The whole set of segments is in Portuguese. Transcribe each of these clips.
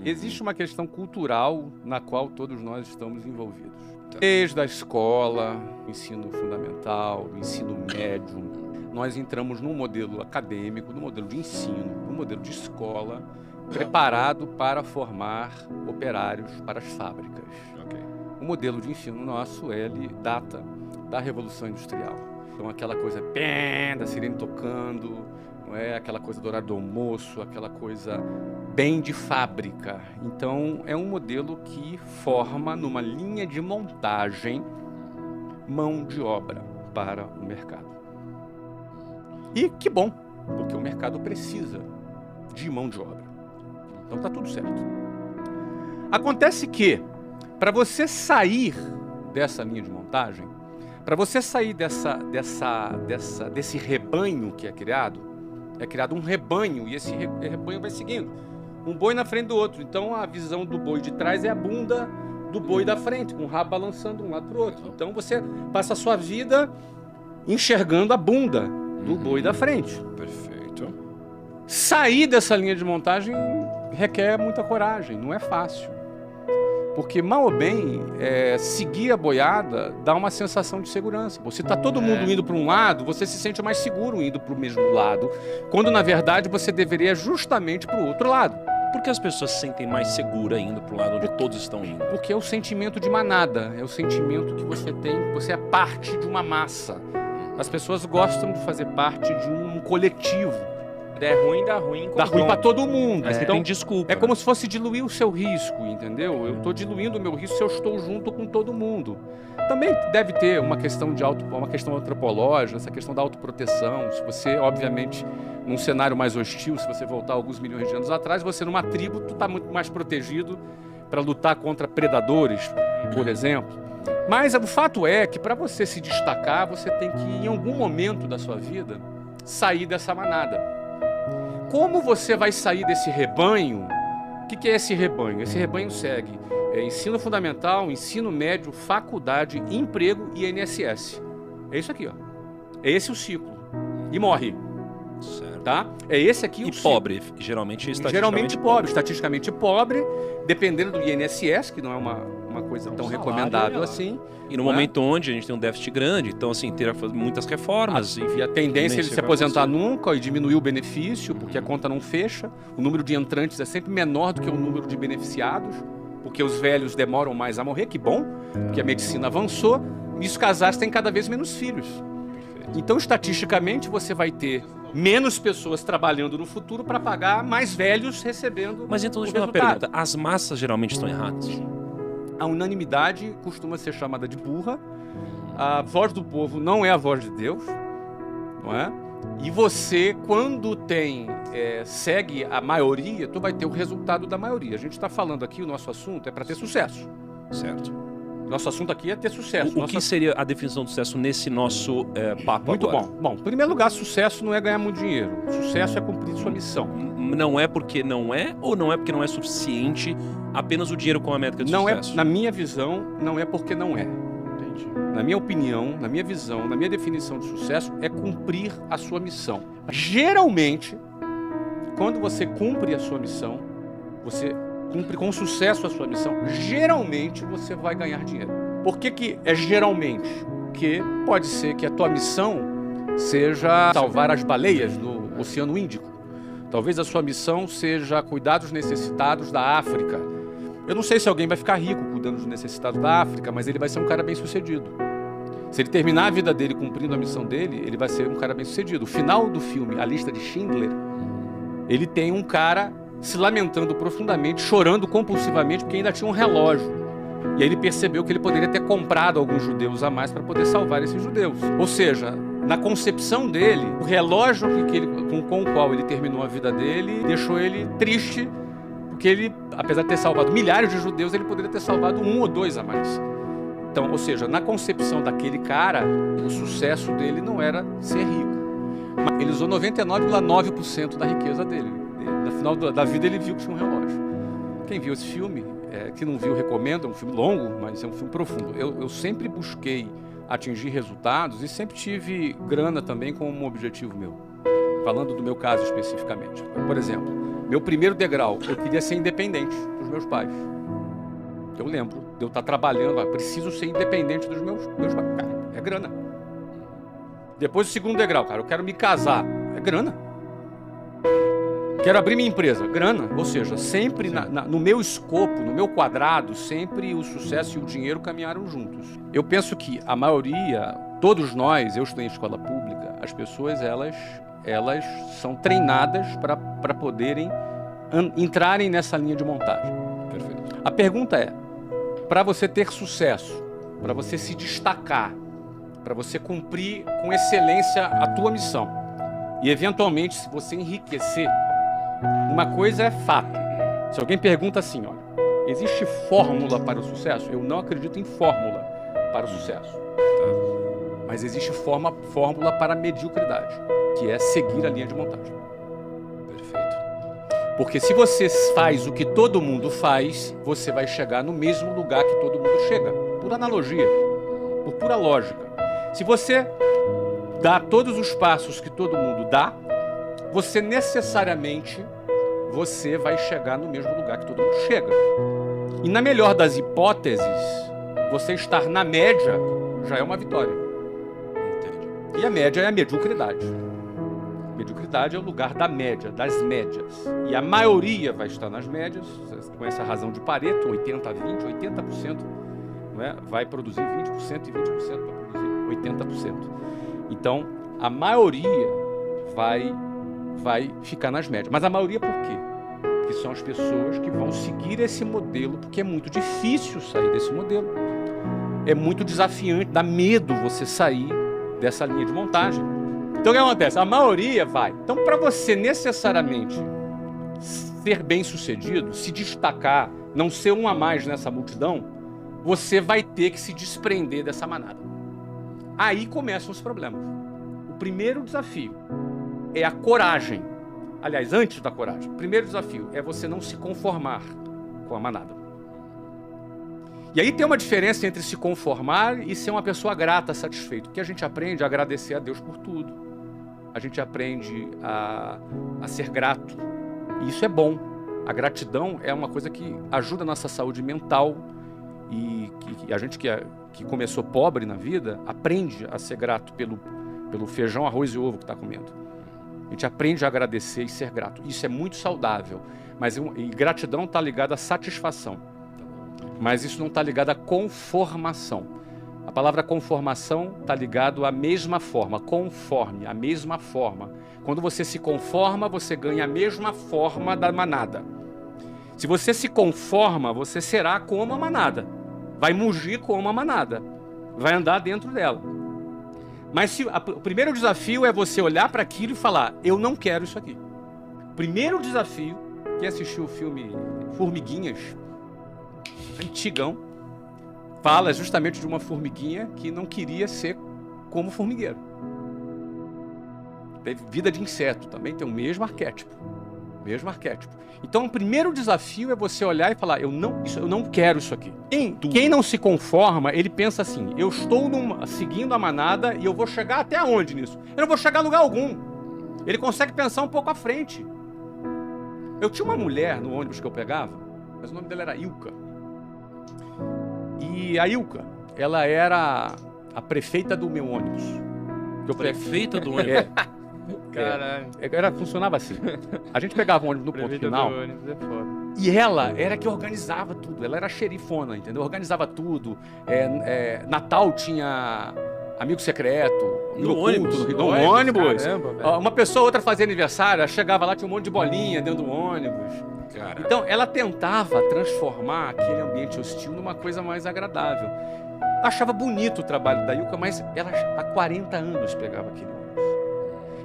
Existe uma questão cultural na qual todos nós estamos envolvidos. Desde a escola, ensino fundamental, ensino médio, nós entramos num modelo acadêmico, num modelo de ensino, num modelo de escola, preparado para formar operários para as fábricas. O modelo de ensino nosso, ele data da Revolução Industrial. Então aquela coisa da sirene tocando, não é? Aquela coisa do horário do almoço, aquela coisa bem de fábrica. Então é um modelo que forma numa linha de montagem mão de obra para o mercado. E que bom, porque o mercado precisa de mão de obra. Então tá tudo certo. Acontece que, para você sair dessa linha de montagem, para você sair desse rebanho que é criado um rebanho, e esse rebanho vai seguindo, um boi na frente do outro. Então a visão do boi de trás é a bunda do boi da frente, com o rabo balançando de um lado para o outro. Então você passa a sua vida enxergando a bunda do boi da frente. Perfeito. Sair dessa linha de montagem requer muita coragem, não é fácil. Porque, mal ou bem, seguir a boiada dá uma sensação de segurança. Você está todo mundo indo para um lado, você se sente mais seguro indo para o mesmo lado, quando, na verdade, você deveria justamente para o outro lado. Por que as pessoas se sentem mais seguras indo para o lado onde todos estão indo? Porque é o sentimento de manada, é o sentimento que você tem, você é parte de uma massa. As pessoas gostam de fazer parte de um coletivo. É ruim, dá ruim. Dá ruim pra todo mundo. Mas Então, tem desculpa. é como se fosse diluir o seu risco, entendeu? Eu estou diluindo o meu risco se eu estou junto com todo mundo. Também deve ter uma questão uma questão antropológica, essa questão da autoproteção. Se você, obviamente, num cenário mais hostil, se você voltar alguns milhões de anos atrás, você numa tribo, tu está muito mais protegido para lutar contra predadores, por exemplo. Mas o fato é que para você se destacar, você tem que, em algum momento da sua vida, sair dessa manada. Como você vai sair desse rebanho? O que é esse rebanho? Esse rebanho segue ensino fundamental, ensino médio, faculdade, emprego e INSS. É isso aqui, ó. É esse o ciclo. E morre. Certo. Tá? É esse aqui o ciclo. Pobre, geralmente estatisticamente pobre, dependendo do INSS, que não é uma coisa tão recomendável assim. E no momento onde a gente tem um déficit grande, então assim, ter muitas reformas. E a tendência é ele se aposentar nunca e diminuir o benefício, porque a conta não fecha. O número de entrantes é sempre menor do que o número de beneficiados, porque os velhos demoram mais a morrer, que bom, porque a medicina avançou, e os casais têm cada vez menos filhos. Então, estatisticamente, você vai ter menos pessoas trabalhando no futuro para pagar mais velhos recebendo. Mas então, deixa eu uma pergunta: as massas geralmente estão erradas? A unanimidade costuma ser chamada de burra. A voz do povo não é a voz de Deus, não é? E você, quando segue a maioria, tu vai ter o resultado da maioria. A gente está falando aqui, o nosso assunto é para ter sucesso. Certo. Nosso assunto aqui é ter sucesso. O que seria a definição de sucesso nesse nosso papo Muito agora? bom. Bom, em primeiro lugar, sucesso não é ganhar muito dinheiro. Sucesso é cumprir sua missão. Não é porque não é, ou não é porque não é suficiente apenas o dinheiro com a métrica de sucesso? Na minha visão, não é porque não é. Entendi. Na minha opinião, na minha visão, na minha definição de sucesso, é cumprir a sua missão. Geralmente, quando você cumpre a sua missão, você cumpre com sucesso a sua missão, geralmente você vai ganhar dinheiro. Por que é geralmente? Porque pode ser que a tua missão seja salvar as baleias no Oceano Índico. Talvez a sua missão seja cuidar dos necessitados da África. Eu não sei se alguém vai ficar rico cuidando dos necessitados da África, mas ele vai ser um cara bem-sucedido. Se ele terminar a vida dele cumprindo a missão dele, ele vai ser um cara bem-sucedido. O final do filme, A Lista de Schindler, ele tem um cara se lamentando profundamente, chorando compulsivamente, porque ainda tinha um relógio. E aí ele percebeu que ele poderia ter comprado alguns judeus a mais para poder salvar esses judeus. Ou seja, na concepção dele, o relógio com o qual ele terminou a vida dele deixou ele triste, porque ele, apesar de ter salvado milhares de judeus, ele poderia ter salvado um ou dois a mais. Então, ou seja, na concepção daquele cara, o sucesso dele não era ser rico. Mas ele usou 99,9% da riqueza dele. No final da vida ele viu que tinha um relógio. Quem viu esse filme, que não viu, recomendo. É um filme longo, mas é um filme profundo. Eu sempre busquei atingir resultados e sempre tive grana também como um objetivo meu. Falando do meu caso especificamente. Por exemplo, Meu primeiro degrau, eu queria ser independente dos meus pais. Eu lembro de eu estar trabalhando, preciso ser independente dos meus pais. Cara, é grana. Depois o segundo degrau, cara, eu quero me casar. É grana. Quero abrir minha empresa. Grana. Ou seja, sempre no meu escopo, no meu quadrado, sempre o sucesso e o dinheiro caminharam juntos. Eu penso que a maioria, todos nós, eu estudei em escola pública, as pessoas, elas são treinadas para poderem entrarem nessa linha de montagem. Perfeito. A pergunta é, para você ter sucesso, para você se destacar, para você cumprir com excelência a tua missão e, eventualmente, se você enriquecer, uma coisa é fato. Se alguém pergunta assim, olha, existe fórmula para o sucesso? Eu não acredito em fórmula para o sucesso. Mas existe fórmula para a mediocridade, que é seguir a linha de montagem. Perfeito. Porque se você faz o que todo mundo faz, você vai chegar no mesmo lugar que todo mundo chega. Por analogia, por pura lógica. Se você dá todos os passos que todo mundo dá, você necessariamente vai chegar no mesmo lugar que todo mundo chega. E na melhor das hipóteses, você estar na média já é uma vitória. Entendi. E a média é a mediocridade. Mediocridade é o lugar da média, das médias. E a maioria vai estar nas médias, você conhece a razão de Pareto, 80-20, 80%, não é? Vai produzir 20% e 20% vai produzir 80%. Então, a maioria vai ficar nas médias. Mas a maioria por quê? Porque são as pessoas que vão seguir esse modelo, porque é muito difícil sair desse modelo. É muito desafiante, dá medo você sair dessa linha de montagem. Então o que acontece? A maioria vai. Então, para você necessariamente ser bem-sucedido, se destacar, não ser um a mais nessa multidão, você vai ter que se desprender dessa manada. Aí começam os problemas. O primeiro desafio é a coragem. Aliás, antes da coragem, o primeiro desafio é você não se conformar com a manada. E aí tem uma diferença entre se conformar e ser uma pessoa grata, satisfeita. Porque a gente aprende a agradecer a Deus por tudo. A gente aprende a ser grato. E isso é bom. A gratidão é uma coisa que ajuda a nossa saúde mental. E a gente que começou pobre na vida, aprende a ser grato pelo feijão, arroz e ovo que está comendo. A gente aprende a agradecer e ser grato. Isso é muito saudável. E gratidão está ligada à satisfação. Mas isso não está ligado à conformação. A palavra conformação está ligado à mesma forma. Conforme, a mesma forma. Quando você se conforma, você ganha a mesma forma da manada. Se você se conforma, você será como a manada. Vai mugir como a manada. Vai andar dentro dela. Mas o primeiro desafio é você olhar para aquilo e falar, eu não quero isso aqui. O primeiro desafio, quem assistiu o filme Formiguinhas, antigão, fala justamente de uma formiguinha que não queria ser como formigueiro. Teve vida de inseto, também tem o mesmo arquétipo. Mesmo arquétipo. Então, o primeiro desafio é você olhar e falar, eu não quero isso aqui. Quem não se conforma, ele pensa assim, eu estou seguindo a manada e eu vou chegar até onde nisso? Eu não vou chegar a lugar algum. Ele consegue pensar um pouco à frente. Eu tinha uma mulher no ônibus que eu pegava, mas o nome dela era Ilka. E a Ilka, ela era a prefeita do meu ônibus. Prefeita do ônibus? Caralho. Funcionava assim. A gente pegava um ônibus no ponto final. É foda. E ela era que organizava tudo. Ela era xerifona, entendeu? Organizava tudo. Natal tinha amigo secreto. No ônibus? No ônibus. Caramba, uma pessoa ou outra fazia aniversário, ela chegava lá, tinha um monte de bolinha dentro do ônibus. Cara. Então, ela tentava transformar aquele ambiente hostil numa coisa mais agradável. Achava bonito o trabalho da Ilka, mas ela há 40 anos pegava aquele ônibus.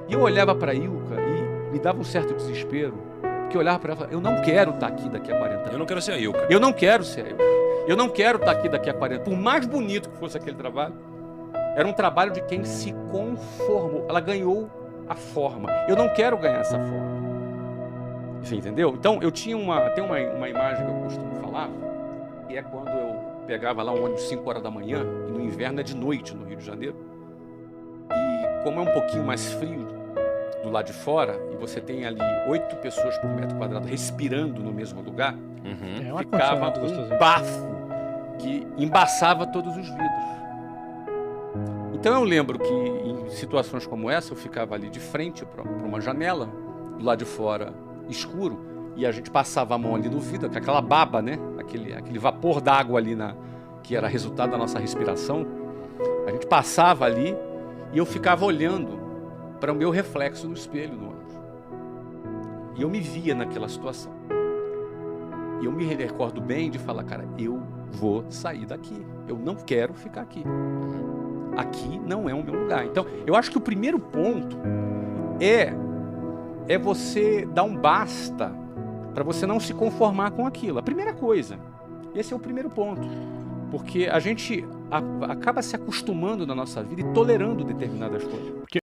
E eu olhava para a Ilka e me dava um certo desespero, porque eu olhava para ela e falava, eu não quero estar aqui daqui a 40 anos. Eu não quero ser a Ilka. Eu não quero ser a Ilka. Eu não quero estar aqui daqui a 40 anos. Por mais bonito que fosse aquele trabalho, era um trabalho de quem se conformou. Ela ganhou a forma. Eu não quero ganhar essa forma. Você entendeu? Então, tem uma imagem que eu costumo falar, que é quando eu pegava lá um ônibus 5 horas da manhã, e no inverno é de noite no Rio de Janeiro. E como é um pouquinho mais frio do lado de fora e você tem ali 8 pessoas por metro quadrado respirando no mesmo lugar, ficava um bafo que embaçava todos os vidros. Então eu lembro que em situações como essa eu ficava ali de frente para uma janela, do lado de fora escuro, e a gente passava a mão ali no vidro, com aquela baba, né? Aquele vapor d'água ali que era resultado da nossa respiração. A gente passava ali e eu ficava olhando para o meu reflexo no espelho no ônibus. E eu me via naquela situação. E eu me recordo bem de falar, cara, eu vou sair daqui. Eu não quero ficar aqui. Aqui não é o meu lugar. Então, eu acho que o primeiro ponto é você dar um basta para você não se conformar com aquilo. A primeira coisa. Esse é o primeiro ponto. Porque a gente acaba se acostumando na nossa vida e tolerando determinadas coisas.